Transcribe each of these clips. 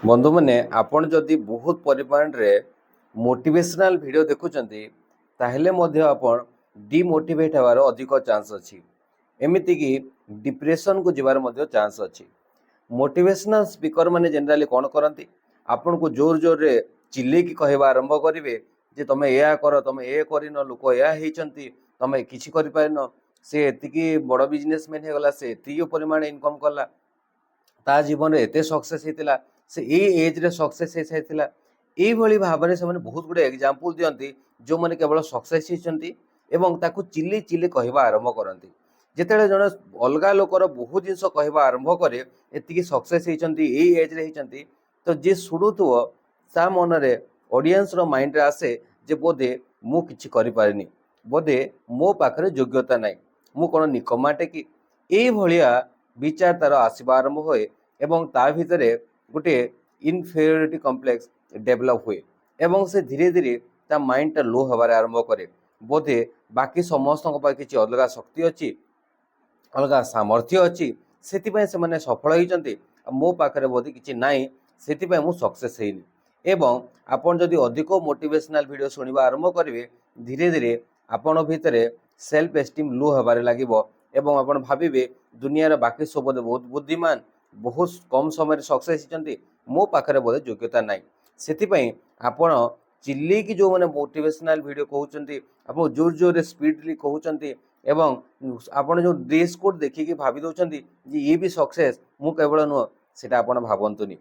बंधु मैंने आपण जदि बहुत परिमाण रे मोटिवेशनल वीडियो देखुचंती ताहेले मध्य आपण डिमोटिवेट होवार अधिक चांस अछि। एमिति कि डिप्रेशन को जीवार मध्य चांस अछि। मोटिवेशनल स्पीकर माने जनरली कोन करंती आपण को जोर जोर रे चिल्ले की कहवा आरंभ करिवे जे तमे एया कर तमे ए करिन लोक एया हेचंती तमे किछि करि पारिन से एतिकी बड़ बिजनेसमैन हे गला से एतिकी परिमाण इनकम कला ता जीवन रे एते सक्सेस हेतिला से एज रे सक्सेस हेतिला एभली भाबरे से माने बहुत गुडे एग्जांपल दियंती जो माने केवल सक्सेस हेचंती एवं ताकू चिल्ली चिल्ली कहवा आरंभ करंती जेतेले जण अलगा लोकर बहुत जिंस कहवा आरंभ करे एतिकी सक्सेस हेचंती एज रे हेचंती तो जे सुडुथुओ सा मन रे ऑडियंस रो माइंड रे आसे जे बोधे मु किछि करि पारिनी बोधे मो पाखरे योग्यता नाही मु कोन निकमाटे कि एई भलिया विचार तार आसवा आरंभ होए एवं ता भितरे गोटे इनफेरियोरिटी कॉम्प्लेक्स डेवलप हुए एवं से धीरे धीरे ता माइंड टा लो हबार आरंभ करे बोधे बाकी समस्त किसी अलग शक्ति अच्छी अलग सामर्थ्य अच्छी से माने सफल होइचंती मो पाखरे बोधे किसी नाई से मु सक्सेस हेइनी एवं आपण जदि अधिक मोटिवेशनल वीडियो सुनिबा आरंभ करेंगे धीरे धीरे आपण भितरे सेल्फ एस्टीम लो हबार लागिबो एवं आपण भाविबे दुनिया बाकी सब बोधे बहुत बुद्धिमान बहुत कम समय सक्सेस होती मो पाखरे बोधे योग्यता नाई से आपण चिल्ली की जो मैंने मोटिवेशनल वीडियो कहते आप जोर जोर स्पीडली कहते एवं आपण जो ड्रेस कोड देखिए भावी दौरान ये भी सक्सेस मु केवल नुह से भावतुनि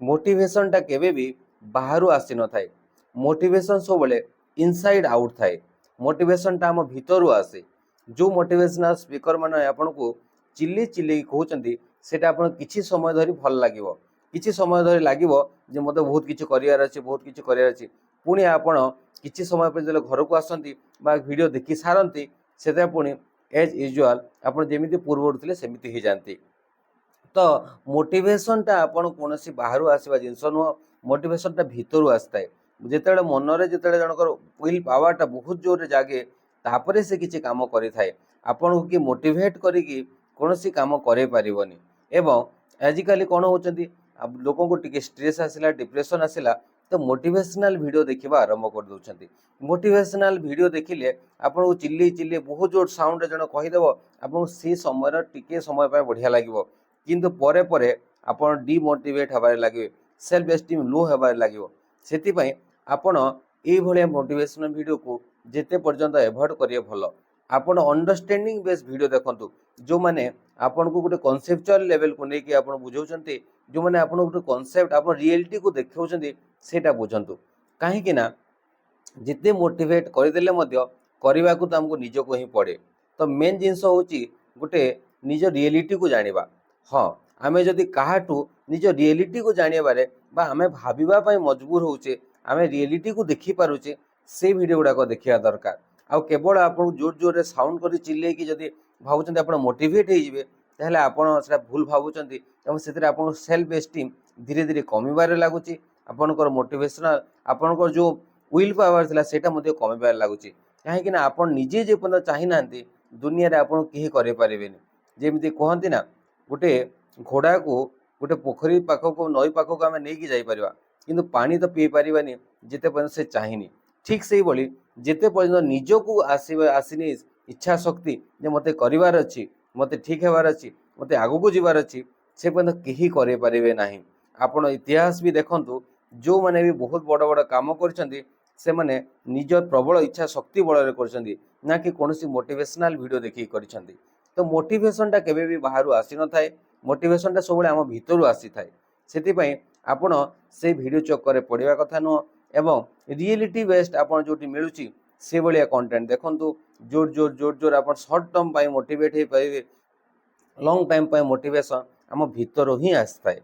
मोटिवेशन टा केबे भी बाहर आसी न थाए मोटिवेशन सब बेले इनसाइड आउट थाए मोटिवेशन टा आम भितर आसे जो मोटिवेशनल स्पीकर माने आपन को चिल्ली चिल्ली कहते सेटा आपन किछि समय धरी भल लागिवो किछि समय धरी लागिवो जे मते बहुत किछि करियार अछि बहुत किछि करियार अछि पुणी आपण किछि समय पर जले घर को आसंती बा वीडियो देखि सारंती सेटा पुणी एज यूजुअल आपण जेमिति पूर्व थिले सेमिति ही जानती तो मोटिवेशन टा आपण कोनोसी बाहर आसीबा जिंस नुह मोटिवेशन टा भितर आस्ताय जेतेबेले मनरे जेतेबेले जनकर विल पावर टा बहुत जोर रे जागे तापरे से किछि काम करि थाए आपण की मोटिवेट करिकी कोनोसी काम करे परिबनी एवं आजिकल कौन होती लोक को टिके स्ट्रेस आसला डिप्रेशन आसला तो मोटिवेशनल वीडियो देखा आरंभ कर दौरान मोटिवेशनल वीडियो देखिले आपको चिल्ली चिल्ली बहुत जोर साउंड जन कहीदेव आपको से समय टिके समय बढ़िया लगे किंतु परे परे आपन डिमोटिवेट हबार लगे सेल्फ एस्टीम लो हबार लगे से आपण ये मोटिवेशनल वीडियो को जिते पर्यंत एभॉइड करिए भल आपण अंडरस्टैंडिंग बेस वीडियो देखंतु जो माने आपन को गोटे कॉन्सेप्चुअल लेवल को लेके आपन बुझाउछंती जो माने आपन गोटे कॉन्सेप्ट आपन रियलिटी को देखाउछंती सेटा बुझंतु काहे कि ना जिते मोटिवेट करदेले मध्य करबा को तो हमको निज को ही पड़े तो मेन जिंस होची गोटे निज रियलिटी को जानिबा हाँ आमे जदि काहाटू निज रियलिटी को जानिबारे बा आमे भाबिबा पई मजबूर होउचे आमे रियलिटी को देखि पारुचे से वीडियो गुडा को देखिया दरकार आ केवल आपन जोर जोर रे साउंड करी चिल्ले की जदि भावुचंती आपण मोटिवेट होइजिबे ताहले आपण सेटा भूल भावुचंती एवं सेतरे आपण सेल्फ एस्टीम धीरे धीरे कमिबारे लागुची आपनकर मोटिवेशनल आपनकर जो विल पावर थिला सेटा मध्ये कमिबारे लागुची काहे कि ना आपण निजे जे पन चाहि नांती दुनिया रे आपण केही करे पारिबेनी जेमिति कहंती ना गोटे घोड़ा को गोटे पोखरी पाखक को नई पाखक आमे नै कि जाई परिबा किंतु पानी तो पी पारिबानी जेते पर्यंत से चाहिनी ठीक से बोली जेते पर्यंत निजको आसीनी इच्छा शक्ति जे मते करिवार अछि मते ठीक हेबार अछि मते आगु को जीवार अछि से पर्यंत केही करे पारिबे नाही आपण इतिहास भी देखंतु जो माने भी बहुत बड़ बड़ काम करछंती से माने निज प्रबल इच्छा शक्ति बल रे करछंती ना कि कोनोसी मोटिवेशनल वीडियो देखि करछंती तो मोटिवेशन टा केबे भी बाहर आसी न थाए मोटिवेशन टा सबले आम भितर आसी थाए सेति पई आपण से वीडियो चक्कर पड़िया कथा नुह एवं रियलिटी बेस्ड आपन जोटी मिलुची से भलिया कंटेंट देखंतु जोर जोर जोर जोर आपन शॉर्ट टर्म पाई मोटिवेट हे पाइबे लॉन्ग टाइम पाई मोटिवेशन आम भितर ही आसी थाए।